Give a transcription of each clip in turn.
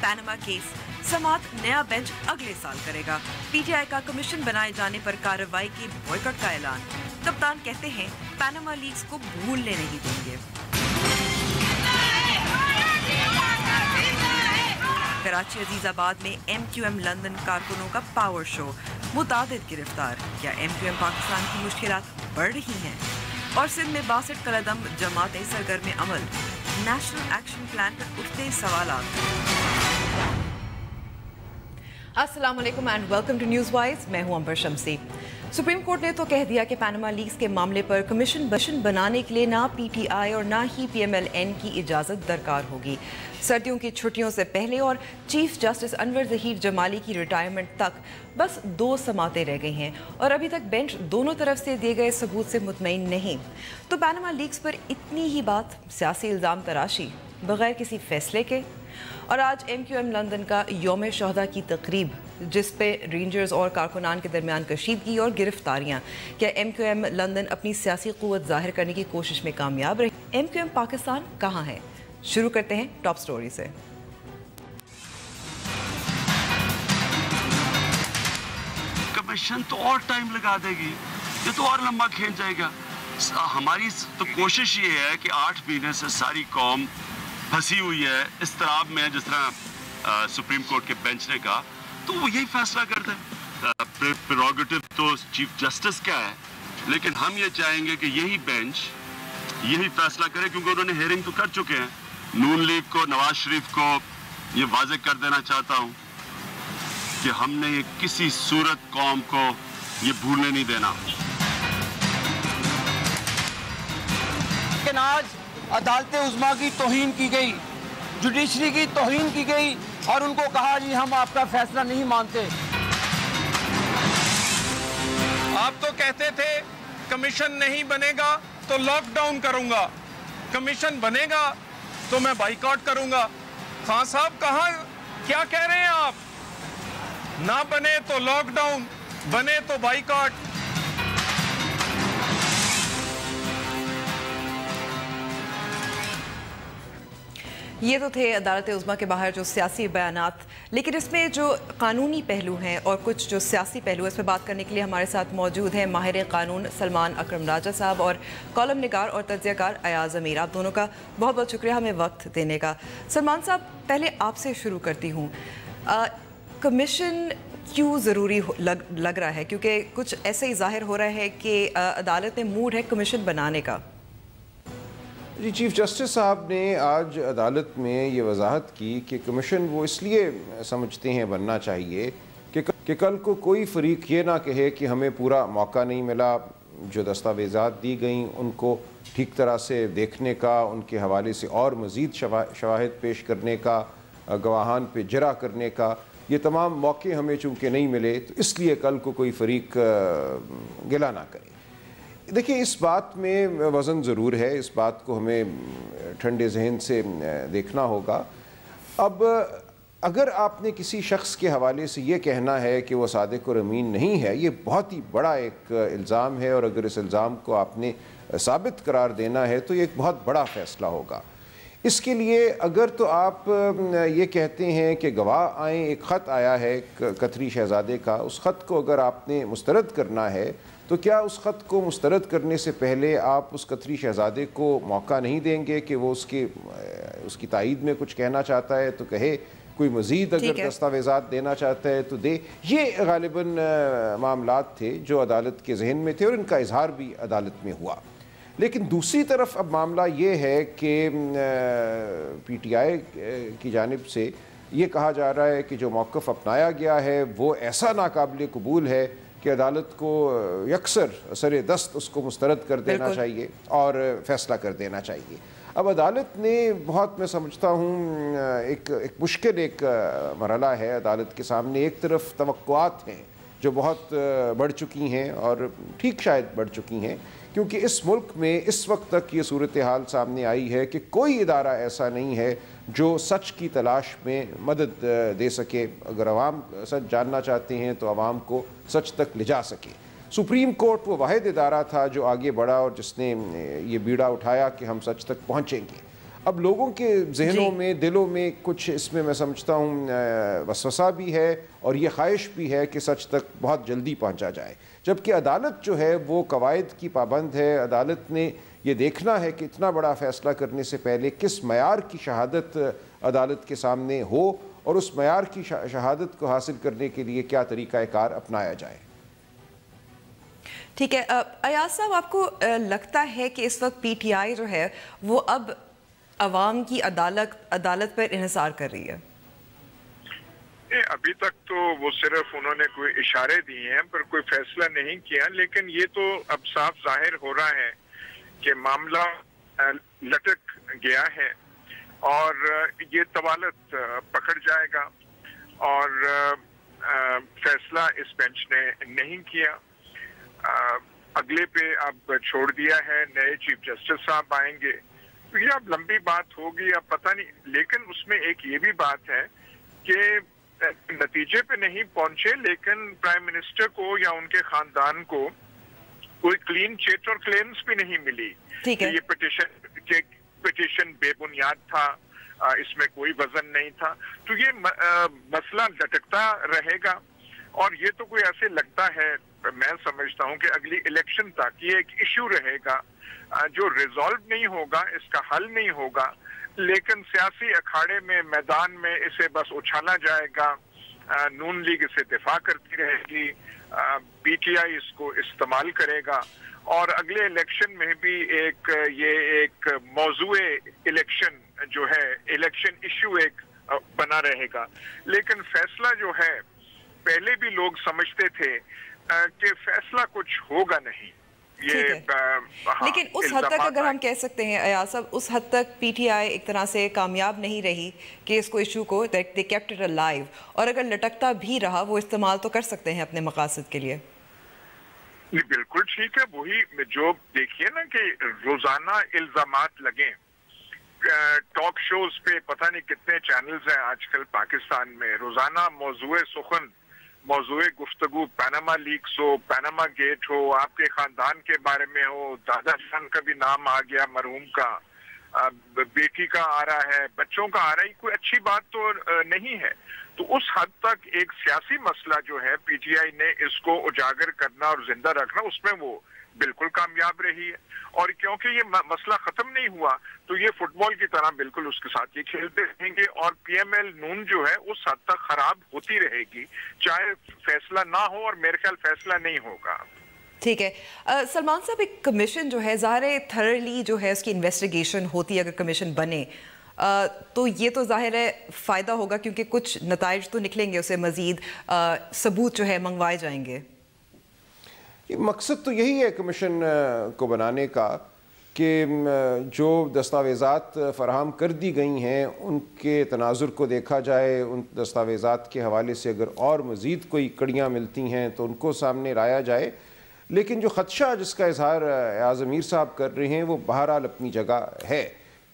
Panama case, समात नया bench अगले साल करेगा। पीटीआई का कमीशन बनाए जाने पर कार्रवाई के बॉयकॉट का ऐलान। कप्तान कहते हैं पैनामा लीक्स को भूलने नहीं देंगे। कराची अजीजाबाद में MQM लंदन कारकुनों का पावर शो, मुतादिद गिरफ्तार। क्या MQM पाकिस्तान की मुश्किलात बढ़ रही हैं? और सिंध में 62 कलदम जमातें सरगर्म अमल। नेशनल एक्शन प्लान पर उठते सवालात। अस्सलाम वालेकुम and welcome to News Wise. मैं हूं अंबर शम्सी। सुप्रीम कोर्ट ने तो कह दिया कि पैनामा लीक्स के मामले पर कमीशन बनाने के लिए ना PTI और ना ही PMLN की इजाज़त दरकार होगी। सर्दियों की छुट्टियों से पहले और चीफ जस्टिस अनवर ज़हीर जमाली की रिटायरमेंट तक बस 2 समातें रह गई हैं और अभी तक बेंच दोनों तरफ से दिए गए सबूत से मुतमईन नहीं। तो पैनामा लीक्स पर इतनी ही बात, सियासी इल्ज़ाम तराशी बगैर किसी फैसले के। और आज MQM लंदन का यौम शहदा की तकरीब, जिस पे रेंजर्स और कारकुनान के दरमियान कशीदगी और गिरफ्तारियाँ। क्या MQM लंदन अपनी सियासी क़ुव्वत ज़ाहिर करने की कोशिश में कामयाब रही? MQM पाकिस्तान कहाँ है? शुरू करते हैं टॉप स्टोरी से। कमीशन तो और टाइम लगा देगी, ये तो और लंबा खेल जाएगा। हमारी तो कोशिश ये है कि 8 महीने से सारी कौम फंसी हुई है इस तराब में, जिस तरह सुप्रीम कोर्ट के बेंच ने कहा, तो वो यही फैसला कर दें। प्रेरोगेटिव तो चीफ जस्टिस का है, लेकिन हम ये चाहेंगे कि यही बेंच यही फैसला करे, क्योंकि उन्होंने हेयरिंग तो कर चुके हैं। नून लीग को, नवाज शरीफ को ये वाज़ेह कर देना चाहता हूँ कि हमने ये किसी सूरत कौम को ये भूलने नहीं देना। लेकिन आज अदालत उज़्मा की तौहीन की गई, जुडिशरी की तौहीन की गई और उनको कहा जी हम आपका फैसला नहीं मानते। आप तो कहते थे कमीशन नहीं बनेगा तो लॉकडाउन करूंगा, कमीशन बनेगा तो मैं बाइकआउट करूंगा। खान साहब कहाँ, क्या कह रहे हैं आप? ना बने तो लॉकडाउन, बने तो बाइकआउट। ये तो थे अदालत उज़्मा के बाहर जो सियासी बयानात, लेकिन इसमें जो कानूनी पहलू हैं और कुछ जो सियासी पहलू है, इस पर बात करने के लिए हमारे साथ मौजूद हैं माहिर कानून सलमान अकरम राजा साहब और कॉलम निगार और तज्ज़ियाकार अयाज अमीर। आप दोनों का बहुत बहुत शुक्रिया हमें वक्त देने का। सलमान साहब, पहले आपसे शुरू करती हूँ। कमीशन क्यों ज़रूरी लग रहा है? क्योंकि कुछ ऐसे ही ज़ाहिर हो रहा है कि अदालत में मूड है कमीशन बनाने का। जी, चीफ जस्टिस साहब ने आज अदालत में ये वजाहत की कि कमीशन वो इसलिए समझते हैं बनना चाहिए कि कल को कोई फरीक ये ना कहे कि हमें पूरा मौका नहीं मिला, जो दस्तावेज़ात दी गई उनको ठीक तरह से देखने का, उनके हवाले से और मज़ीद शवाहिद पेश करने का, गवाहान पे जरा करने का, ये तमाम मौके हमें चूँकि नहीं मिले, तो इसलिए कल को कोई फरीक गिला ना करे। देखिए, इस बात में वज़न ज़रूर है, इस बात को हमें ठंडे जहन से देखना होगा। अब अगर आपने किसी शख्स के हवाले से ये कहना है कि वो सादिक और अमीन नहीं है, ये बहुत ही बड़ा एक इल्ज़ाम है, और अगर इस इल्ज़ाम को आपने साबित करार देना है तो ये एक बहुत बड़ा फ़ैसला होगा। इसके लिए अगर तो आप ये कहते हैं कि गवाह आएँ, एक ख़त आया है कतरी शहज़ादे का, उस ख़त को अगर आपने मुस्तरद करना है, तो क्या उस ख़त को मुस्तरद करने से पहले आप उस कतरी शहज़ादे को मौका नहीं देंगे कि वो उसकी तायीद में कुछ कहना चाहता है तो कहे, कोई मज़ीद अगर दस्तावेज़ात देना चाहता है तो दे? ये गालिबन मामलात थे जो अदालत के जहन में थे और इनका इजहार भी अदालत में हुआ। लेकिन दूसरी तरफ अब मामला ये है कि PTI की जानिब से ये कहा जा रहा है कि जो मौक़िफ़ अपनाया गया है वो ऐसा नाकाबिल कबूल है कि अदालत को यकसर सरे दस्त उसको मुस्तरद कर देना चाहिए और फ़ैसला कर देना चाहिए। अब अदालत ने बहुत, मैं समझता हूँ, एक मुश्किल मरहला है अदालत के सामने। एक तरफ तवक्कुआत हैं जो बहुत बढ़ चुकी हैं और ठीक शायद बढ़ चुकी हैं, क्योंकि इस मुल्क में इस वक्त तक ये सूरत हाल सामने आई है कि कोई इदारा ऐसा नहीं है जो सच की तलाश में मदद दे सके। अगर अवाम सच जानना चाहते हैं तो अवाम को सच तक ले जा सके। सुप्रीम कोर्ट वो वाहिद इदारा था जो आगे बढ़ा और जिसने ये बीड़ा उठाया कि हम सच तक पहुँचेंगे। अब लोगों के जहनों में, दिलों में कुछ इसमें मैं समझता हूँ वसवसा भी है और ये ख्वाहिश भी है कि सच तक बहुत जल्दी पहुँचा जाए, जबकि अदालत जो है वो कवायद की पाबंद है। अदालत ने ये देखना है कि इतना बड़ा फ़ैसला करने से पहले किस मयार की शहादत अदालत के सामने हो और उस मयार की शहादत को हासिल करने के लिए क्या तरीक़ाकार अपनाया जाए। ठीक है, अयाज साहब, आपको लगता है कि इस वक्त PTI जो है वो अब अवाम की अदालत पर इन्हिसार कर रही है? अभी तक तो वो सिर्फ उन्होंने कोई इशारे दिए हैं पर कोई फैसला नहीं किया, लेकिन ये तो अब साफ जाहिर हो रहा है कि मामला लटक गया है और ये तवालत पकड़ जाएगा और फैसला इस बेंच ने नहीं किया। अगले पे अब छोड़ दिया है, नए चीफ जस्टिस साहब आएंगे तो ये अब लंबी बात होगी, अब पता नहीं। लेकिन उसमें एक ये भी बात है कि नतीजे पे नहीं पहुंचे, लेकिन प्राइम मिनिस्टर को या उनके खानदान को कोई क्लीन चिट और क्लेम्स भी नहीं मिली कि ये पिटिशन बेबुनियाद था, इसमें कोई वजन नहीं था। तो ये मसला लटकता रहेगा और ये तो कोई ऐसे लगता है, मैं समझता हूं कि अगली इलेक्शन तक ये एक इश्यू रहेगा जो रिजॉल्व नहीं होगा, इसका हल नहीं होगा, लेकिन सियासी अखाड़े में, मैदान में इसे बस उछाला जाएगा। नून लीग इसे दिफा करती रहेगी, PTI इसको इस्तेमाल करेगा और अगले इलेक्शन में भी एक मौजूए इलेक्शन जो है, इलेक्शन इश्यू एक बना रहेगा। लेकिन फैसला जो है, पहले भी लोग समझते थे कि फैसला कुछ होगा नहीं। लेकिन उस हद तक अगर हम कह सकते हैं अयाज साहब, उस हद तक PTI एक तरह से कामयाब नहीं रही कि इसको इशू को दे केप्ट इट अलाइव, और अगर लटकता भी रहा वो इस्तेमाल तो कर सकते हैं अपने मकासद के लिए। बिल्कुल ठीक है, वही जो देखिए ना कि रोजाना इल्जामात लगे, टॉक शोज पे पता नहीं कितने चैनल्स हैं आजकल पाकिस्तान में, रोजाना मौजूए सुखन, मौजूए गुफ्तगू, पैनामा लीक्स हो, पैनामा गेट हो, आपके खानदान के बारे में हो, दादा जान का भी नाम आ गया, मरहूम का, बेटी का आ रहा है, बच्चों का आ रहा है, कोई अच्छी बात तो नहीं है। तो उस हद तक एक सियासी मसला जो है PTI ने इसको उजागर करना और जिंदा रखना, उसमें वो बिल्कुल कामयाब रही है। और क्योंकि ये मसला खत्म नहीं हुआ तो ये फुटबॉल की तरह बिल्कुल उसके साथ ये खेलते रहेंगे और PML नून जो है उस हद तक खराब होती रहेगी, चाहे फैसला ना हो, और मेरे ख्याल फैसला नहीं होगा। ठीक है सलमान साहब, एक कमीशन जो है ज़ाहिर थरली जो है उसकी इन्वेस्टिगेशन होती है, अगर कमीशन बने तो ये तो जाहिर है फ़ायदा होगा क्योंकि कुछ नताइज तो निकलेंगे, उसे मज़ीद सबूत जो है मंगवाए जाएंगे। मकसद तो यही है कमीशन को बनाने का कि जो दस्तावेज़ात फ़राहम कर दी गई हैं उनके तनाजुर को देखा जाए, उन दस्तावेज़ात के हवाले से अगर और मज़ीद कोई कड़ियाँ मिलती हैं तो उनको सामने लाया जाए। लेकिन जो ख़दशा जिसका इजहार आज़मीर साहब कर रहे हैं वो बहरहाल अपनी जगह है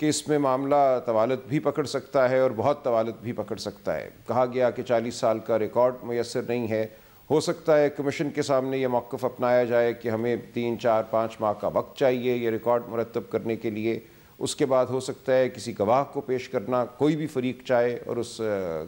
कि इसमें मामला तवालत भी पकड़ सकता है और बहुत तवालत भी पकड़ सकता है। कहा गया कि 40 साल का रिकॉर्ड मैसर नहीं है, हो सकता है कमीशन के सामने यह मौक़िफ़ अपनाया जाए कि हमें 3, 4, 5 माह का वक्त चाहिए ये रिकॉर्ड मुरतब करने के लिए। उसके बाद हो सकता है किसी गवाह को पेश करना कोई भी फ़रीक चाहे और उस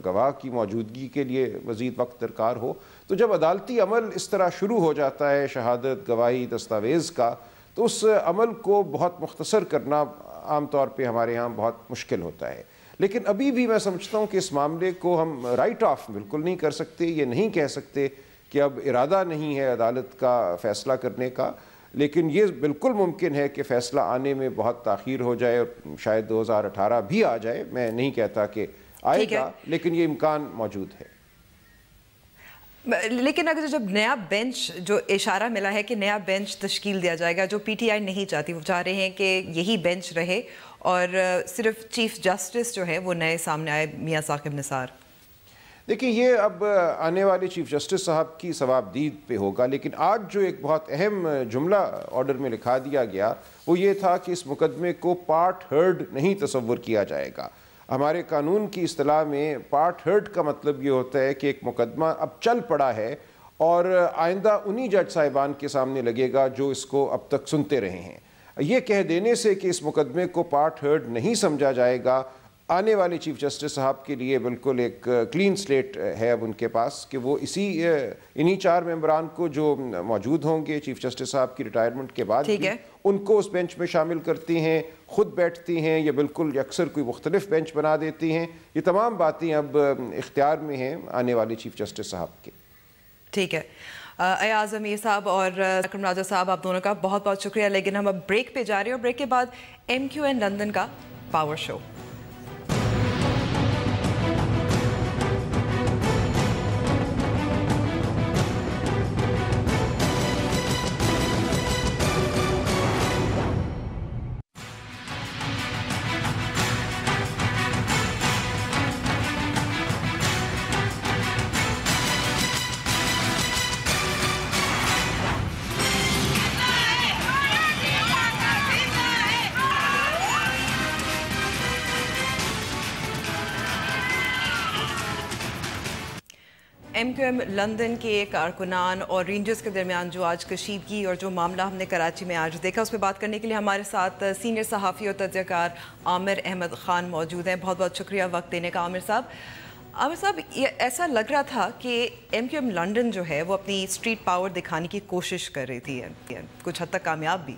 गवाह की मौजूदगी के लिए मज़ीद वक्त दरकार हो। तो जब अदालती अमल इस तरह शुरू हो जाता है, शहादत, गवाही, दस्तावेज़ का, तो उस अमल को बहुत मुख्तसर करना आम तौर पे हमारे यहाँ बहुत मुश्किल होता है। लेकिन अभी भी मैं समझता हूँ कि इस मामले को हम राइट ऑफ बिल्कुल नहीं कर सकते, ये नहीं कह सकते कि अब इरादा नहीं है अदालत का फ़ैसला करने का, लेकिन ये बिल्कुल मुमकिन है कि फ़ैसला आने में बहुत ताख़ीर हो जाए और शायद 2018 भी आ जाए। मैं नहीं कहता कि आएगा, लेकिन ये इम्कान मौजूद है। लेकिन अगर जब नया बेंच, जो इशारा मिला है कि नया बेंच तश्कील दिया जाएगा, जो PTI नहीं चाहती, वो चाह रहे हैं कि यही बेंच रहे और सिर्फ चीफ जस्टिस जो है वो नए सामने आए, मियां साकिब निसार। देखिए, ये अब आने वाले चीफ जस्टिस साहब की सवाबदीद पे होगा, लेकिन आज जो एक बहुत अहम जुमला ऑर्डर में लिखा दिया गया वो ये था कि इस मुकदमे को पार्ट हर्ड नहीं तस्वुर किया जाएगा। हमारे कानून की इस्तिलाह में पार्ट हर्ड का मतलब ये होता है कि एक मुकदमा अब चल पड़ा है और आइंदा उन्हीं जज साहिबान के सामने लगेगा जो इसको अब तक सुनते रहे हैं। ये कह देने से कि इस मुकदमे को पार्ट हर्ड नहीं समझा जाएगा, आने वाले चीफ जस्टिस साहब के लिए बिल्कुल एक क्लीन स्लेट है अब उनके पास कि वो इन्हीं 4 मेंबरान को जो मौजूद होंगे चीफ जस्टिस साहब की रिटायरमेंट के बाद भी उनको उस बेंच में शामिल करती हैं, खुद बैठती हैं या बिल्कुल अक्सर कोई मुख्तलिफ बेंच बना देती हैं। ये तमाम बातें अब इख्तियार में हैं आने वाले चीफ जस्टिस साहब के। ठीक है, अयाज अमीर साहब और अकरम राजा साहब, आप दोनों का बहुत बहुत शुक्रिया। लेकिन हम अब ब्रेक पे जा रहे हैं और ब्रेक के बाद MQN लंदन का पावर शो। MQM लंदन के कारकुनान और रेंजर्स के दरमियान जो आज कशीदगी और जो मामला हमने कराची में आज देखा, उस पर बात करने के लिए हमारे साथ सीनियर सहाफ़ी और तजज़ियाकार आमिर अहमद ख़ान मौजूद हैं। बहुत बहुत शुक्रिया वक्त देने का आमिर साहब। आमिर साहब, ये ऐसा लग रहा था कि MQM लंदन जो है वो अपनी स्ट्रीट पावर दिखाने की कोशिश कर रही थी, कुछ हद तक कामयाब भी।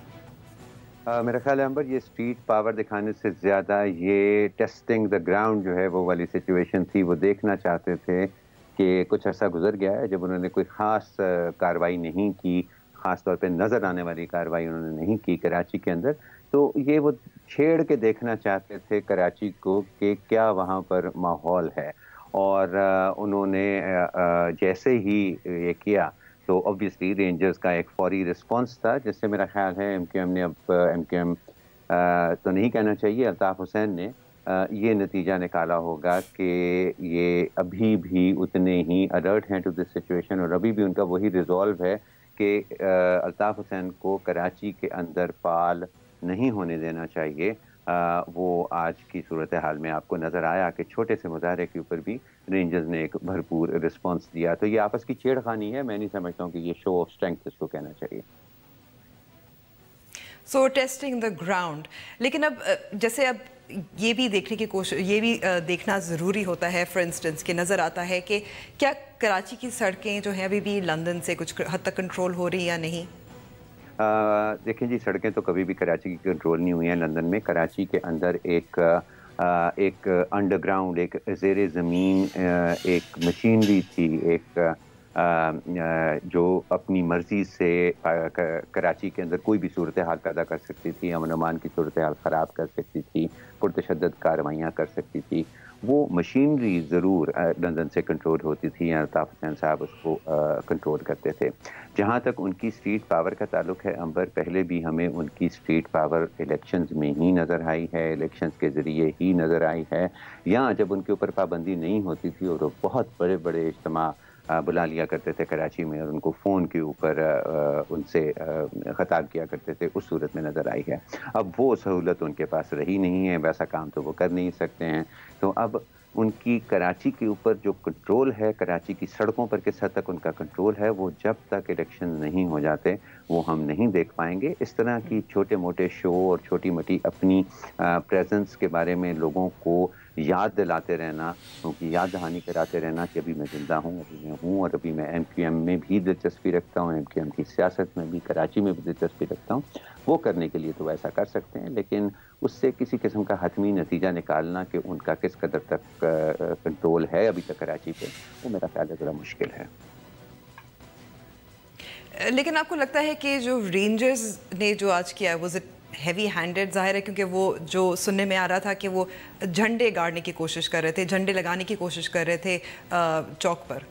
मेरा ख्याल है अंबर, ये स्ट्रीट पावर दिखाने से ज़्यादा ये टेस्टिंग द ग्राउंड जो है वो वाली सिचुएशन थी। वो देखना चाहते थे कि कुछ अर्सा गुजर गया है जब उन्होंने कोई ख़ास कार्रवाई नहीं की, ख़ास तौर पे नज़र आने वाली कार्रवाई उन्होंने नहीं की कराची के अंदर। तो ये वो छेड़ के देखना चाहते थे कराची को कि क्या वहाँ पर माहौल है, और उन्होंने जैसे ही ये किया तो ऑब्वियसली रेंजर्स का एक फौरी रिस्पॉन्स था, जिससे मेरा ख्याल है MQM ने, अब MQM तो नहीं कहना चाहिए, अल्ताफ़ हुसैन ने ये नतीजा निकाला होगा कि ये अभी भी उतने ही अलर्ट हैं टू दिस सिचुएशन, और अभी भी उनका वही रिजॉल्व है कि अल्ताफ़ हुसैन को कराची के अंदर पाल नहीं होने देना चाहिए। वो आज की सूरत हाल में आपको नज़र आया कि छोटे से मुजाहरे के ऊपर भी रेंजर्स ने एक भरपूर रिस्पॉन्स दिया। तो ये आपस की छेड़खानी है, मैं नहीं समझता हूँ कि ये शो ऑफ स्ट्रेंथ इसको कहना चाहिए। सो टेस्टिंग द ग्राउंड, लेकिन अब जैसे अब ये भी देखने की कोशिश, ये भी देखना ज़रूरी होता है, फॉर इंस्टेंस कि नज़र आता है कि क्या कराची की सड़कें जो हैं अभी भी लंदन से कुछ हद तक कंट्रोल हो रही या नहीं? देखें जी, सड़कें तो कभी भी कराची की कंट्रोल नहीं हुई हैं लंदन में। कराची के अंदर एक अंडरग्राउंड, एक ज़ेरे ज़मीन एक मशीनरी थी, एक जो अपनी मर्ज़ी से कराची के अंदर कोई भी सूरत हाल पैदा कर सकती थी, अमन अमान की सूरत हाल ख़राब कर सकती थी, पुरतशद्दद कार्रवाइयाँ कर सकती थी। वो मशीनरी ज़रूर लंदन से कंट्रोल होती थी, या अल्ताफ़ हुसैन साहब उसको कंट्रोल करते थे। जहाँ तक उनकी स्ट्रीट पावर का ताल्लुक है अंबर, पहले भी हमें उनकी स्ट्रीट पावर इलेक्शंस में ही नज़र आई है, इलेक्शंस के ज़रिए ही नज़र आई है, या जब उनके ऊपर पाबंदी नहीं होती थी और वो बहुत बड़े बड़े इज्तिमा बुला लिया करते थे कराची में और उनको फ़ोन के ऊपर उनसे ख़ताब किया करते थे, उस सूरत में नज़र आई है। अब वो सहूलत उनके पास रही नहीं है, वैसा काम तो वो कर नहीं सकते हैं। तो अब उनकी कराची के ऊपर जो कंट्रोल है, कराची की सड़कों पर किस हद तक उनका कंट्रोल है, वो जब तक इलेक्शन नहीं हो जाते वो हम नहीं देख पाएंगे। इस तरह की छोटे मोटे शो और छोटी मोटी अपनी प्रेजेंस के बारे में लोगों को याद दिलाते रहना, क्योंकि याद दहानी कराते रहना कि अभी मैं ज़िंदा हूँ, अभी मैं हूँ, और अभी मैं MQM में भी दिलचस्पी रखता हूँ, MQM की सियासत में भी, कराची में भी दिलचस्पी रखता हूँ, वो करने के लिए तो वैसा कर सकते हैं, लेकिन उससे किसी किस्म का हतमी नतीजा निकालना कि उनका किस कदर तक कंट्रोल है अभी तक कराची पे, वो मेरा ख्याल है ज़रा मुश्किल है। लेकिन आपको लगता है कि जो रेंजर्स ने जो आज किया है वो हैवी हैंडेड ज़ाहिर है, क्योंकि वो जो सुनने में आ रहा था कि वो झंडे गाड़ने की कोशिश कर रहे थे, झंडे लगाने की कोशिश कर रहे थे चौक पर।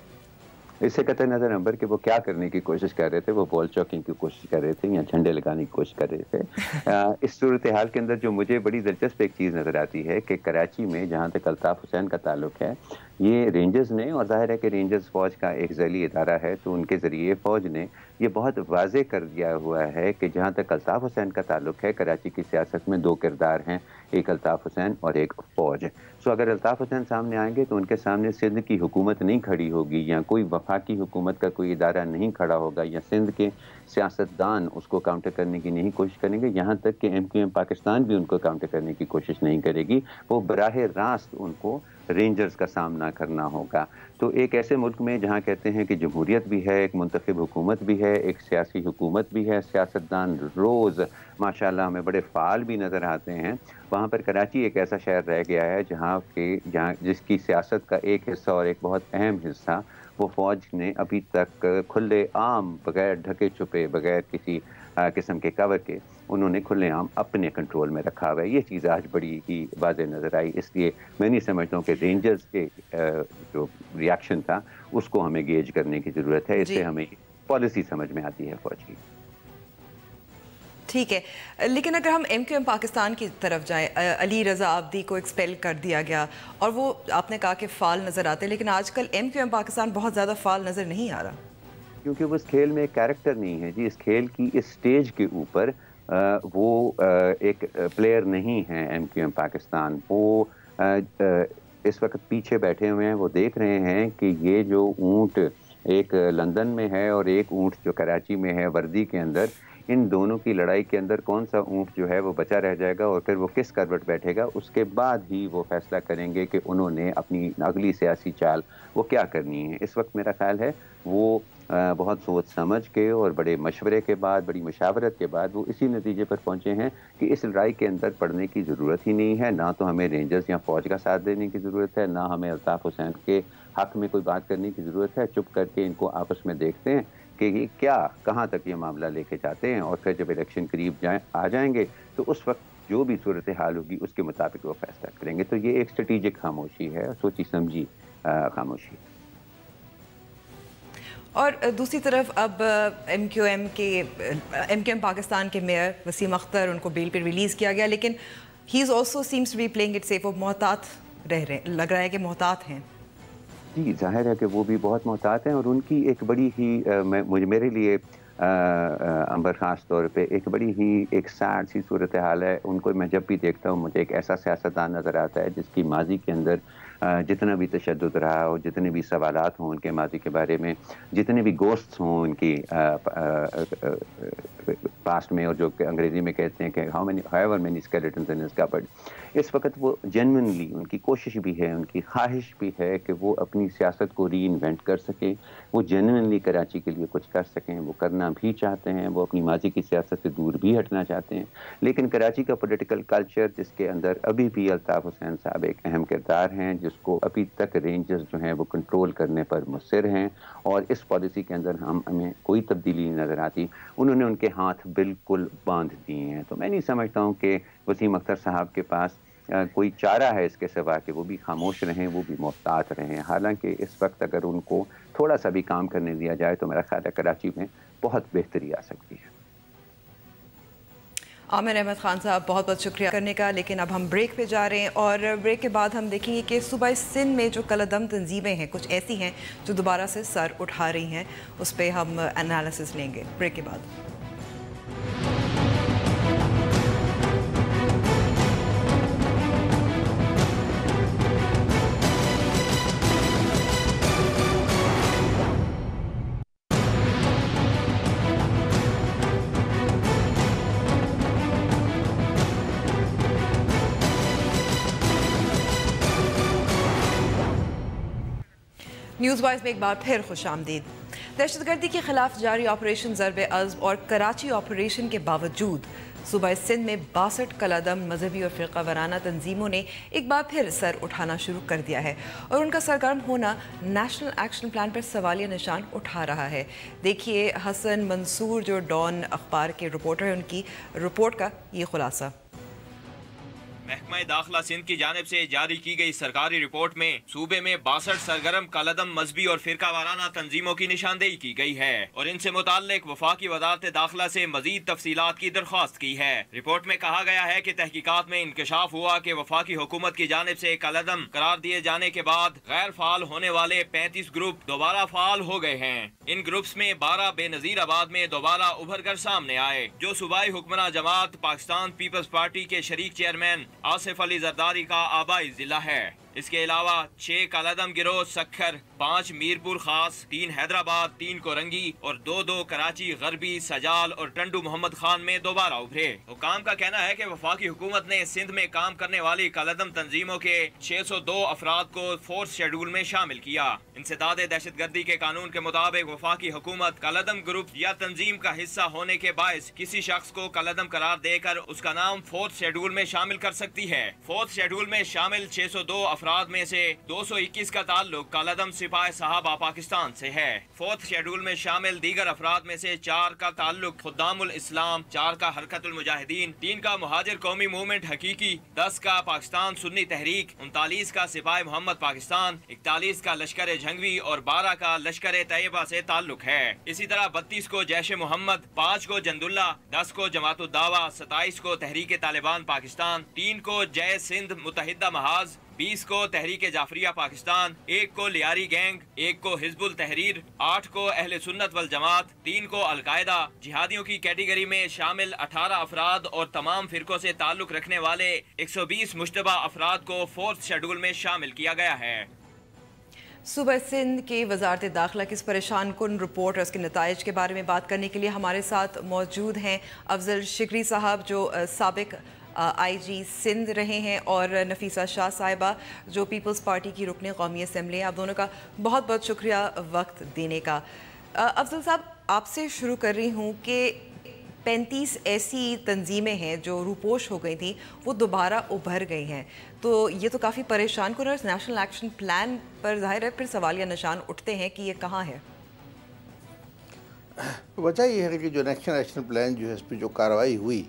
इससे कतई नज़र नंबर कि वो क्या करने की कोशिश कर रहे थे, वो बॉल चौकिंग की कोशिश कर रहे थे या झंडे लगाने की कोशिश कर रहे थे। इस सूरत हाल के अंदर जो मुझे बड़ी दिलचस्प एक चीज़ नज़र आती है कि कराची में जहाँ तक अल्ताफ़ हुसैन का ताल्लुक है, ये रेंजर्स ने, और जाहिर है कि रेंजर्स फ़ौज का एक ज़ैली इदारा है, तो उनके ज़रिए फ़ौज ने ये बहुत वाज़े कर दिया हुआ है कि जहाँ तक अल्ताफ़ हुसैन का ताल्लुक है, कराची की सियासत में दो किरदार हैं, एक अल्ताफ़ हुसैन और एक फ़ौज। सो अगर अल्ताफ़ हुसैन सामने आएंगे तो उनके सामने सिंध की हुकूमत नहीं खड़ी होगी, या कोई वफाकी हुकूमत का कोई इदारा नहीं खड़ा होगा, या सिंध के सियासतदान उसको काउंटर करने की नहीं कोशिश करेंगे, यहाँ तक कि MQM पाकिस्तान भी उनको काउंटर करने की कोशिश नहीं करेगी। वो बराह रास्त उनको रेंजर्स का सामना करना होगा। तो एक ऐसे मुल्क में जहाँ कहते हैं कि जमहूरियत भी है, एक मुंतखब हुकूमत भी है, एक सियासी हुकूमत भी है, सियासतदान रोज़ माशाल्लाह हमें बड़े फ़ाल भी नज़र आते हैं, वहाँ पर कराची एक ऐसा शहर रह गया है जहाँ जिसकी सियासत का एक हिस्सा और एक बहुत अहम हिस्सा वो फ़ौज ने अभी तक खुले आम, बग़ैर ढके छुपे, बग़ैर किसी किस्म के कवर के, उन्होंने खुलेआम अपने कंट्रोल में रखा हुआ है। ये चीज़ आज बड़ी ही वाज़े नज़र आई। इसलिए मैं नहीं समझता हूँ कि रेंजर्स के जो रिएक्शन था उसको हमें गेज करने की ज़रूरत है। इससे हमें पॉलिसी समझ में आती है फ़ौज की। ठीक है, लेकिन अगर हम MQM पाकिस्तान की तरफ जाएं, अली रज़ा आब्दी को एक्सपेल कर दिया गया और वो आपने कहा कि फ़ाल नज़र आते हैं, लेकिन आजकल MQM पाकिस्तान बहुत ज़्यादा फ़ाल नज़र नहीं आ रहा, क्योंकि वो इस खेल में एक कैरेक्टर नहीं है जी। इस खेल की इस स्टेज के ऊपर वो एक प्लेयर नहीं है MQM पाकिस्तान। वो इस वक्त पीछे बैठे हुए हैं, वो देख रहे हैं कि ये जो ऊँट एक लंदन में है और एक ऊँट जो कराची में है वर्दी के अंदर, इन दोनों की लड़ाई के अंदर कौन सा ऊँट जो है वो बचा रह जाएगा और फिर वो किस करवट बैठेगा, उसके बाद ही वो फैसला करेंगे कि उन्होंने अपनी अगली सियासी चाल वो क्या करनी है। इस वक्त मेरा ख्याल है वो बहुत सोच समझ के और बड़े मशवरे के बाद, बड़ी मशावरत के बाद वो इसी नतीजे पर पहुंचे हैं कि इस लड़ाई के अंदर पड़ने की ज़रूरत ही नहीं है। ना तो हमें रेंजर्स या फ़ौज का साथ देने की ज़रूरत है, ना हमें अल्ताफ़ हुसैन के हक़ में कोई बात करने की ज़रूरत है। चुप करके इनको आपस में देखते हैं कि ये क्या, कहाँ तक ये मामला लेके जाते हैं, और फिर जब इलेक्शन करीब आ जाएंगे तो उस वक्त जो भी सूरत हाल होगी उसके मुताबिक वो फैसला करेंगे। तो ये एक स्ट्रेटेजिक खामोशी है, सोची समझी खामोशी। और दूसरी तरफ अब MQM पाकिस्तान के मेयर वसीम अख्तर, उनको बेल पर रिलीज़ किया गया, लेकिन he is also seems to be playing it safe. वो मोहतात रह रहे, लग रहा है कि मोहतात हैं। जी, जाहिर है कि वो भी बहुत मोहतात हैं, और उनकी एक बड़ी ही मेरे लिए अंबर ख़ास तौर पे एक बड़ी ही एक सैड सी सूरत हाल है। उनको मैं जब भी देखता हूँ मुझे एक ऐसा सियासतदान नज़र आता है जिसकी माजी के अंदर जितना भी तशद्दुद रहा हो, जितने भी सवालात हों उनके माजी के बारे में, जितने भी गोश्त हों उनकी पास्ट में, और जो अंग्रेज़ी में कहते हैं कि however many skeletons in his cupboard, इस वक्त वो जेन्युइनली उनकी कोशिश भी है, उनकी ख्वाहिश भी है कि वो अपनी सियासत को री इन्वेंट कर सकें, वो जेन्युइनली कराची के लिए कुछ कर सकें, वो करना भी चाहते हैं, वो अपनी माजी की सियासत से दूर भी हटना चाहते हैं। लेकिन कराची का पॉलिटिकल कल्चर, जिसके अंदर अभी भी अल्ताफ़ हुसैन साहब एक अहम किरदार हैं, जिसको अभी तक रेंजर्स जो हैं वो कंट्रोल करने पर मुस्सिर हैं, और इस पॉलिसी के अंदर हमें कोई तब्दीली नहीं नज़र आती। उन्होंने उनके हाथ बिल्कुल बांध दिए हैं। तो मैं नहीं समझता हूँ कि वसीम अख्तर साहब के पास कोई चारा है इसके सिवा कि वो भी खामोश रहें, वो भी मोहतात रहें। हालांकि इस वक्त अगर उनको थोड़ा सा भी काम करने दिया जाए तो मेरा ख्याल है कराची में बहुत बेहतरी आ सकती है। आमिर अहमद खान साहब, बहुत बहुत शुक्रिया करने का। लेकिन अब हम ब्रेक पे जा रहे हैं, और ब्रेक के बाद हम देखेंगे कि सूबा सिंध में जो कलअदम तंजीमें हैं, कुछ ऐसी हैं जो दोबारा से सर उठा रही हैं, उस पर हम एनालिसिस लेंगे ब्रेक के बाद। न्यूज़ वाइज में एक बार फिर खुशामदीद। दहशतगर्दी के खिलाफ जारी ऑपरेशन ज़र्ब-ए-अज़्म और कराची ऑपरेशन के बावजूद सूबा सिंध में 62 कलअदम मजहबी और फ़िरक़ा वाराना तंजीमों ने एक बार फिर सर उठाना शुरू कर दिया है, और उनका सरगर्म होना नेशनल एक्शन प्लान पर सवालिया निशान उठा रहा है। देखिए हसन मंसूर, जो डॉन अखबार के रिपोर्टर हैं, उनकी रिपोर्ट का ये खुलासा। महकमा दाखिला सिंध की जानिब से जारी की गई सरकारी रिपोर्ट में सूबे में 62 सरगर्म कालदम मजहबी और फिरका वाराना तंजीमों की निशानदेही की गई है और इनसे मुताल्लिक वफाकी वजारत दाखिला से मजीद तफसीलात की दरख्वास्त की है। रिपोर्ट में कहा गया है कि तहकीकात में इंकशाफ हुआ कि वफाकी हुकूमत की जानिब से कालदम करार दिए जाने के बाद गैर फाल होने वाले 35 ग्रुप दोबारा फाल हो गए हैं। इन ग्रुप्स में 12 बेनजीर आबाद में दोबारा उभर कर सामने आए, जो सूबाई हुक्मरान जमात पाकिस्तान पीपल्स पार्टी के शरीक चेयरमैन आसिफ अली जरदारी का आबाई जिला है। इसके अलावा 6 कालादम गिरोह सक्खर, 5 मीरपुर खास, 3 हैदराबाद, 3 कोरंगी और 2 कराची गरबी, सजाल और टंडू मोहम्मद खान में दोबारा उभरे। हुकाम का कहना है कि वफाकी हुकूमत ने सिंध में काम करने वाली कालादम तंजीमों के 602 अफराद को फोर्स शेड्यूल में शामिल किया। इंसदाद दहशतगर्दी के कानून के मुताबिक वफाकी हुकूमत कालादम ग्रुप या तंजीम का हिस्सा होने के बायस किसी शख्स को कालादम करार देकर उसका नाम फोर्थ शेड्यूल में शामिल कर सकती है। फोर्थ शेड्यूल में शामिल 602 अफराद में से 221 का ताल्लुक कालादम सिपाही साहबा पाकिस्तान से है। फोर्थ शेड्यूल में शामिल दीगर अफराद में से 4 का ताल्लुक खुद्दामुल इस्लाम, 4 का हरकतुल मुजाहिदीन, 3 का मुहाजिर कौमी मूवमेंट हकीकी, 10 का पाकिस्तान सुन्नी तहरीक, 39 का सिपाही मोहम्मद पाकिस्तान, 41 का लश्कर जंगवी और 12 का लश्कर तैयबा से ताल्लुक है। इसी तरह 32 को जैश मोहम्मद, 5 को जंदुल्ला, 10 को जमातुद दावा, 27 को तहरीक तालिबान पाकिस्तान, 3 को जय सिंध मुत्तहिदा महाज, 20 को तहरीक जाफरिया पाकिस्तान, 1 को लियारी गैंग, 1 को हिजबुल तहरीर, 8 को अहले सुन्नत वल जमात, 3 को अलकायदा। जिहादियों की कैटेगरी में शामिल 18 अफराद और तमाम फिरकों से ताल्लुक रखने वाले 120 मुश्तबा अफराद को फोर्थ शेड्यूल में शामिल किया गया है। सूबा सिंध के वजारत दाखिला की इस परेशान कुन रिपोर्ट और उसके नताइज के बारे में बात करने के लिए हमारे साथ मौजूद हैं अफजल शिकरी साहब, जो साबिक IG सिंध रहे हैं, और नफीसा शाह साहिबा, जो पीपल्स पार्टी की रुकन कौमी असम्बली हैं। आप दोनों का बहुत बहुत शुक्रिया वक्त देने का। अफजल साहब, आपसे शुरू कर रही हूँ कि 35 ऐसी तंजीमें हैं जो रूपोश हो गई थी, वो दोबारा उभर गई हैं, तो ये तो काफ़ी परेशान कुन। और नेशनल एक्शन प्लान पर जाहिर है फिर सवालिया निशान उठते हैं कि ये कहाँ है। वजह यह है कि जो नेशनल एक्शन प्लान जो है, इस पर जो कार्रवाई हुई,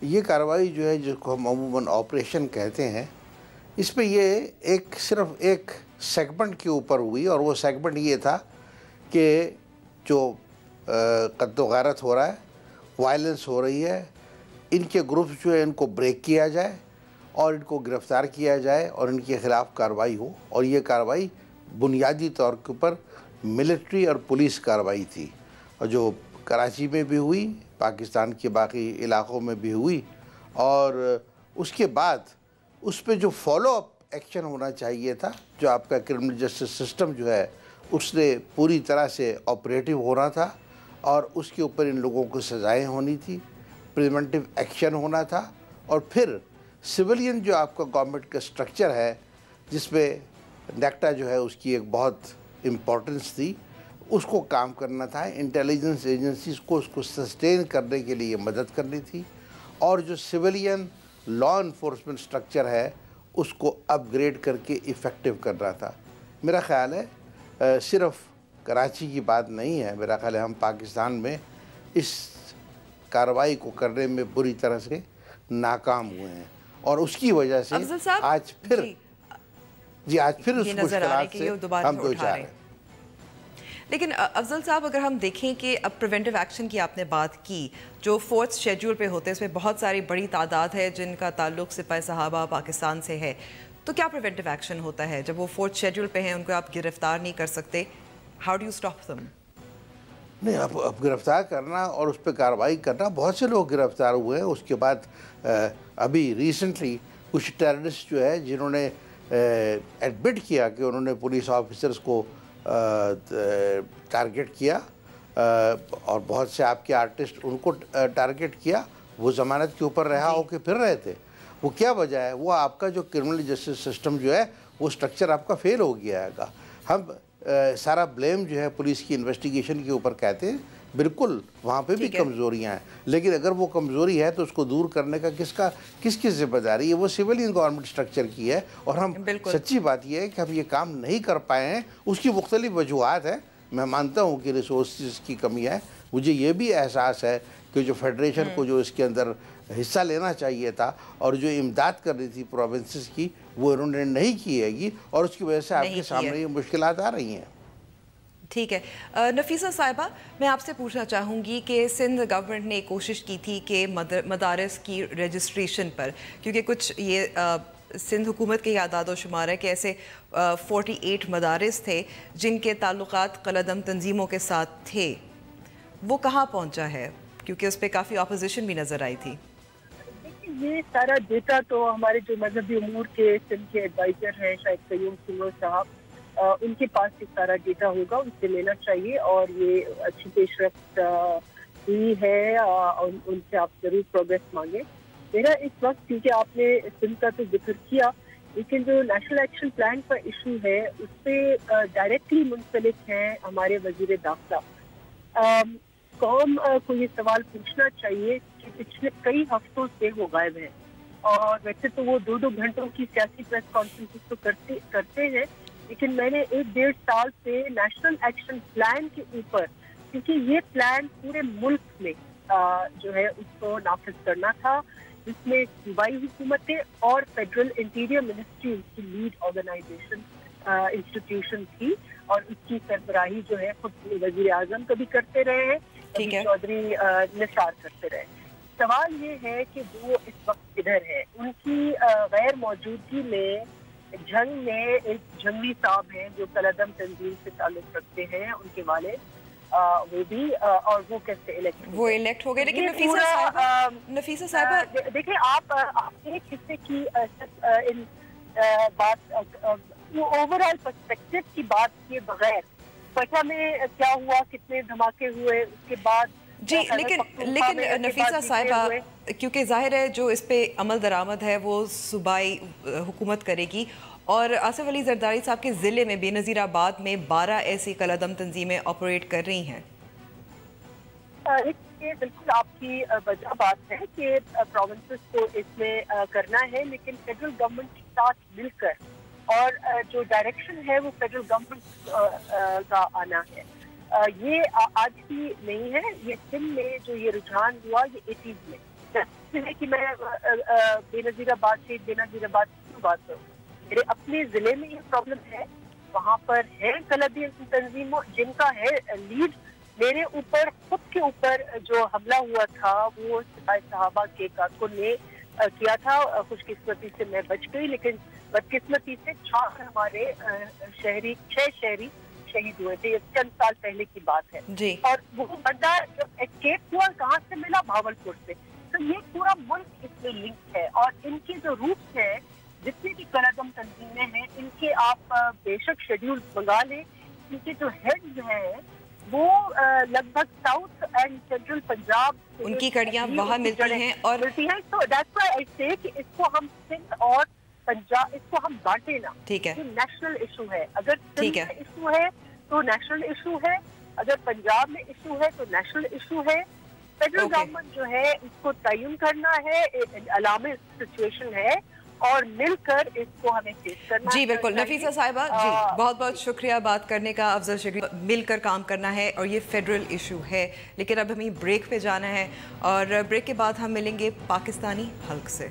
ये कार्रवाई जो है जिसको हम अमूमन ऑपरेशन कहते हैं, इस पर ये सिर्फ एक सेगमेंट के ऊपर हुई, और वो सेगमेंट ये था कि जो कत्ल गारत हो रहा है, वायलेंस हो रही है, इनके ग्रुप्स जो है इनको ब्रेक किया जाए और इनको गिरफ़्तार किया जाए और इनके ख़िलाफ़ कार्रवाई हो। और ये कार्रवाई बुनियादी तौर के ऊपर मिलिट्री और पुलिस कार्रवाई थी, और जो कराची में भी हुई, पाकिस्तान के बाकी इलाक़ों में भी हुई, और उसके बाद उस पर जो फॉलो अप एक्शन होना चाहिए था, जो आपका क्रिमिनल जस्टिस सिस्टम जो है उसने पूरी तरह से ऑपरेटिव होना था, और उसके ऊपर इन लोगों को सज़ाएँ होनी थी, प्रिवेंटिव एक्शन होना था, और फिर सिविलियन जो आपका गवर्नमेंट का स्ट्रक्चर है, जिसमें नेक्टा जो है उसकी एक बहुत इम्पोर्टेंस थी, उसको काम करना था। इंटेलिजेंस एजेंसीज को उसको सस्टेन करने के लिए मदद करनी थी, और जो सिविलियन लॉ इन्फोर्समेंट स्ट्रक्चर है उसको अपग्रेड करके इफ़ेक्टिव करना था। मेरा ख़्याल है सिर्फ कराची की बात नहीं है, मेरा ख्याल है हम पाकिस्तान में इस कार्रवाई को करने में बुरी तरह से नाकाम हुए हैं, और उसकी वजह से आज फिर उस मुश्किलात से हम दो चार हैं। लेकिन अफजल साहब, अगर हम देखें कि अब प्रिवेंटिव एक्शन की आपने बात की, जो फोर्थ शेड्यूल पे होते हैं, इसमें बहुत सारी बड़ी तादाद है जिनका ताल्लुक सिपाही साहबा पाकिस्तान से है, तो क्या प्रिवेंटिव एक्शन होता है जब वो फोर्थ शेड्यूल पे हैं, उनको आप गिरफ्तार नहीं कर सकते? How do you stop them? नहीं, अब गिरफ्तार करना और उस पर कार्रवाई करना, बहुत से लोग गिरफ्तार हुए हैं। उसके बाद अभी रिसेंटली कुछ टेररिस्ट जो है जिन्होंने एडमिट किया कि उन्होंने पुलिस ऑफिसर्स को टारगेट किया, और बहुत से आपके आर्टिस्ट उनको टारगेट किया, वो ज़मानत के ऊपर रहा होकर फिर रहे थे। वो क्या वजह है? वो आपका जो क्रिमिनल जस्टिस सिस्टम जो है वो स्ट्रक्चर आपका फेल हो गया है। हम सारा ब्लेम जो है पुलिस की इन्वेस्टिगेशन के ऊपर कहते हैं, बिल्कुल वहाँ पे भी कमज़ोरियाँ हैं, लेकिन अगर वो कमज़ोरी है तो उसको दूर करने का किसकी जिम्मेदारी है? वो सिविलियन गवर्नमेंट स्ट्रक्चर की है, और हम सच्ची बात यह है कि हम ये काम नहीं कर पाए हैं। उसकी मुख्तलिफ वजूहत है, मैं मानता हूँ कि रिसोर्स की कमी है। मुझे ये भी एहसास है कि जो फेडरेशन को जो इसके अंदर हिस्सा लेना चाहिए था, और जो इमदाद कर रही थी प्रोविंसेस की वो उन्होंने नहीं की हैगी, और उसकी वजह से आपके सामने ये मुश्किलात आ रही हैं। ठीक है, नफीसा साहिबा, मैं आपसे पूछना चाहूँगी कि सिंध गवर्नमेंट ने कोशिश की थी कि मदारस की रजिस्ट्रेशन पर, क्योंकि कुछ ये सिंध हुकूमत के आदाद शुमार है कि ऐसे 48 मदारस थे जिनके ताल्लुकात कलदम तंजीमों के साथ थे, वो कहाँ पहुँचा है? क्योंकि उस पर काफ़ी अपोजिशन भी नज़र आई थी। ये सारा डेटा तो हमारे जो मजहबी उमूर के सिंध के एडवाइजर हैं शायद कयूम सिंह साहब, उनके पास ये सारा डेटा होगा, उनसे लेना चाहिए, और ये अच्छी पेशरफ्त हुई है, उनसे आप जरूर प्रोग्रेस मांगे। मेरा इस वक्त, क्योंकि आपने सिंध का तो जिक्र किया, लेकिन जो नेशनल एक्शन प्लान का इशू है उस पर डायरेक्टली मुंसलिक हैं हमारे वजीर दाखिला। कौम को ये सवाल पूछना चाहिए कि पिछले कई हफ्तों से वो गायब है, और वैसे तो वो 2-2 घंटों की सियासी प्रेस कॉन्फ्रेंसेस तो करते हैं, लेकिन मैंने 1-1.5 साल से नेशनल एक्शन प्लान के ऊपर, क्योंकि ये प्लान पूरे मुल्क में जो है उसको नाफिज करना था, जिसमें सूबाई हुकूमतें और फेडरल इंटीरियर मिनिस्ट्री की लीड ऑर्गेनाइजेशन इंस्टीट्यूशन थी, और उसकी सरबराही जो है खुद वजीर आजम कभी करते रहे हैं, कभी चौधरी निसार करते रहे। सवाल ये है कि वो इस वक्त किधर है? उनकी गैर मौजूदगी में जंग में एक जंगली साहब हैं जो कलदम तंजीम से ताल्लुक रखते हैं, उनके वाले वो भी, और वो कैसे इलेक्ट हो गए। लेकिन नफीसा साहिबा देखिए, आप एक हिस्से की इन बात ओवरऑल पर्सपेक्टिव की बात किए बगैर, पता में क्या हुआ, कितने धमाके हुए, उसके बाद जी, लेकिन नफीसा साहिबा, क्योंकि जाहिर है जो इस पे अमल दरामद है वो सूबाई हुकूमत करेगी, और आसिफ अली जरदारी साहब के ज़िले में बेनज़ीराबाद में 12 ऐसी कलदम तंजीमें ऑपरेट कर रही हैं। ये बिल्कुल आपकी वजह बात है कि प्रोविंसेस को इसमें करना है, लेकिन फेडरल गवर्नमेंट के साथ मिलकर, और जो डायरेक्शन है वो फेडरल गवर्नमेंट का आना है। ये आज ही नहीं है, ये सिंध में जो ये रुझान हुआ ये 80s में, जैसे कि मैं बेनज़ीराबाद की बात करूँ, मेरे अपने ज़िले में ये प्रॉब्लम है, वहाँ पर है कलदम तंजीमों जिनका है लीड। मेरे ऊपर खुद के ऊपर जो हमला हुआ था वो सिपाही साहबा के कारकुन ने किया था, खुशकिस्मती से मैं बच गई, लेकिन बदकिस्मती से 6 हमारे छह शहरी शहीद हुए थे। ये चंद साल पहले की बात है जी। और वो बंदा जब एस्केप हुआ कहाँ से मिला? भावलपुर से। तो ये पूरा मुल्क इसमें लिंक है, और इनके जो रूट्स हैं, जितनी भी कलदम तंजीमें हैं, इनके आप बेशक शेड्यूल मंगा लें, इनके जो हेड्स हैं वो लगभग साउथ एंड सेंट्रल पंजाब, उनकी कड़ियाँ वहाँ मिलती हैं, और मिलती हैं। तो दैट्स व्हाई आई से कि इसको हम सिंध और पंजाब, इसको हम बांटे ना। ठीक है, नेशनल इशू है। अगर सिंध में इशू है तो नेशनल इशू है, अगर पंजाब में इशू है तो नेशनल इशू है। फेडरल गवर्नमेंट जो है इसको तयन करना है, अलार्मिंग सिचुएशन है, और मिलकर इसको हमें फेस करना जी। बिल्कुल नफीसा साहिबा जी, बहुत बहुत शुक्रिया बात करने का। अफजल शरीफ, मिलकर काम करना है, और ये फेडरल इशू है। लेकिन अब हमें ब्रेक पे जाना है, और ब्रेक के बाद हम मिलेंगे पाकिस्तानी हल्क से।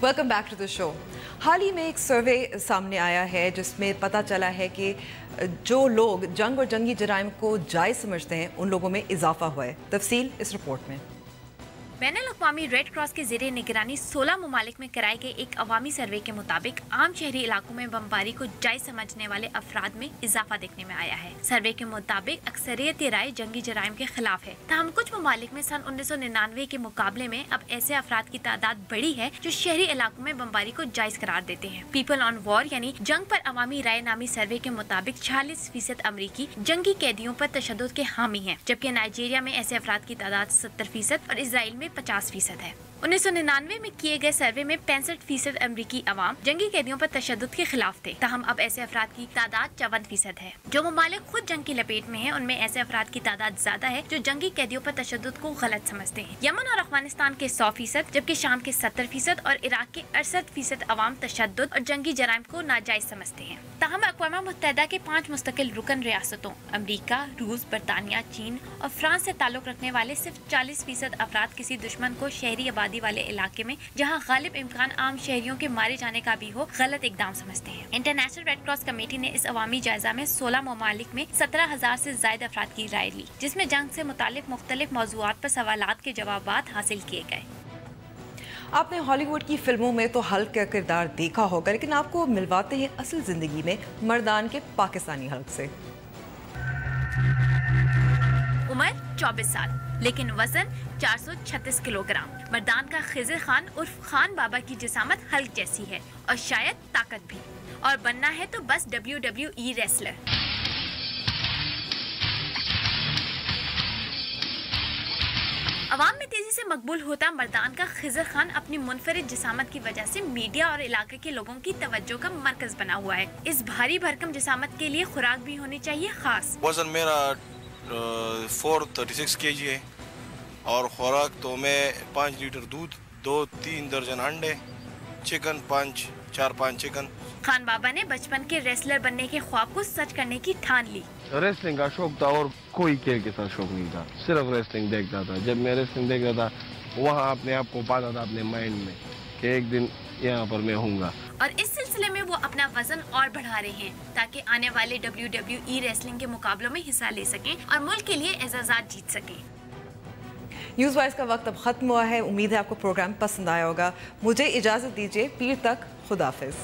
Welcome back to the show. हाल ही में एक सर्वे सामने आया है जिसमें पता चला है कि जो लोग जंग और जंगी जराइम को जायज़ समझते हैं उन लोगों में इजाफा हुआ है। तफसील इस रिपोर्ट में। बैनुल-अक़वामी रेड क्रॉस के ज़रिए निगरानी 16 ममालिक में कराए गए एक अवामी सर्वे के मुताबिक आम शहरी इलाकों में बमबारी को जायज़ समझने वाले अफराद में इजाफा देखने में आया है। सर्वे के मुताबिक अक्सरियत राय जंगी जराइम के खिलाफ है। ताहम कुछ ममालिक में सन 1999 के मुकाबले में अब ऐसे अफराद की तादाद बढ़ी है जो शहरी इलाकों में बमबारी को जायज़ करार देते हैं। पीपल ऑन वॉर यानी जंग पर अवामी राय नामी सर्वे के मुताबिक 46% अमरीकी जंगी कैदियों पर तशद्दुद के हामी है, जबकि नाइजीरिया में ऐसे अफराद की तादाद 70% और इसराइल में 50% है। 1999 में किए गए सर्वे में 65% अमरीकी अवाम जंगी कैदियों पर तशद्दुद के खिलाफ थे। ताहम अब ऐसे अफराद की तादाद 54% है। जो ममालिक खुद जंग की लपेट में हैं, उनमें ऐसे अफराद की तादाद ज्यादा है जो जंगी कैदियों पर तशद्दुद को गलत समझते हैं। यमन और अफगानिस्तान के 100%, जबकि शाम के 70% और इराक के 68% अवाम तशद्दुद और जंगी जराइम को नाजायज समझते हैं। ताहम अक़वाम मुत्तहिदा के 5 मुस्तकिल रुकन रियासतों अमरीका, रूस, बरतानिया, चीन और फ्रांस से ताल्लुक रखने वाले सिर्फ 40% अफराद किसी दुश्मन को शहरी आबादी वाले इलाके में, जहां गालिब इम्कान आम शहरियों के मारे जाने का भी हो, गलत इकदाम समझते हैं। इंटरनेशनल रेड क्रॉस कमेटी ने इस अवामी जायजा में 16 ममालिक में 17,000 से ज्यादा अफराद की राय ली, जिसमें जंग से मुतालिक मुख्तलिफ मौज़ूआत पर सवालात के जवाबात हासिल किए गए। आपने हॉलीवुड की फिल्मों में तो हल्क का किरदार देखा होगा, लेकिन आपको मिलवाते हैं असल जिंदगी में मर्दान के पाकिस्तानी हल्क से। उम्र 24 साल, लेकिन वजन 436 किलोग्राम। मर्दान का खिज़र खान उर्फ खान बाबा की जिसामत हल्क जैसी है और शायद ताकत भी, और बनना है तो बस WWE रेसलर। अवाम में तेजी से मकबूल होता मर्दान का खिज़र खान अपनी मुनफरिद जिसामत की वजह से मीडिया और इलाके के लोगों की तवज्जो का मरकज बना हुआ है। इस भारी भरकम जिसामत के लिए खुराक भी होनी चाहिए खास। वजन मेरा 436 kg है और खुराक तो मैं 5 लीटर दूध, 2-3 दर्जन अंडे, चिकन 4-5 चिकन। खान बाबा ने बचपन के रेसलर बनने के ख्वाब को सच करने की ठान ली। रेसलिंग का शौक था और कोई खेल के साथ शौक नहीं था, सिर्फ रेसलिंग देखता था। जब मैं रेसलिंग देखता था, वहाँ अपने आप को पाता था अपने माइंड में कि एक दिन यहाँ पर मैं हूँगा। और इस सिलसिले में वो अपना वजन और बढ़ा रहे हैं ताकि आने वाले WWE रेसलिंग के मुकाबलों में हिस्सा ले सकें और मुल्क के लिए एजाज़ात जीत सकें। न्यूज़ वाइज का वक्त अब खत्म हुआ है। उम्मीद है आपको प्रोग्राम पसंद आया होगा। मुझे इजाज़त दीजिए, पीर तक खुदाफिज।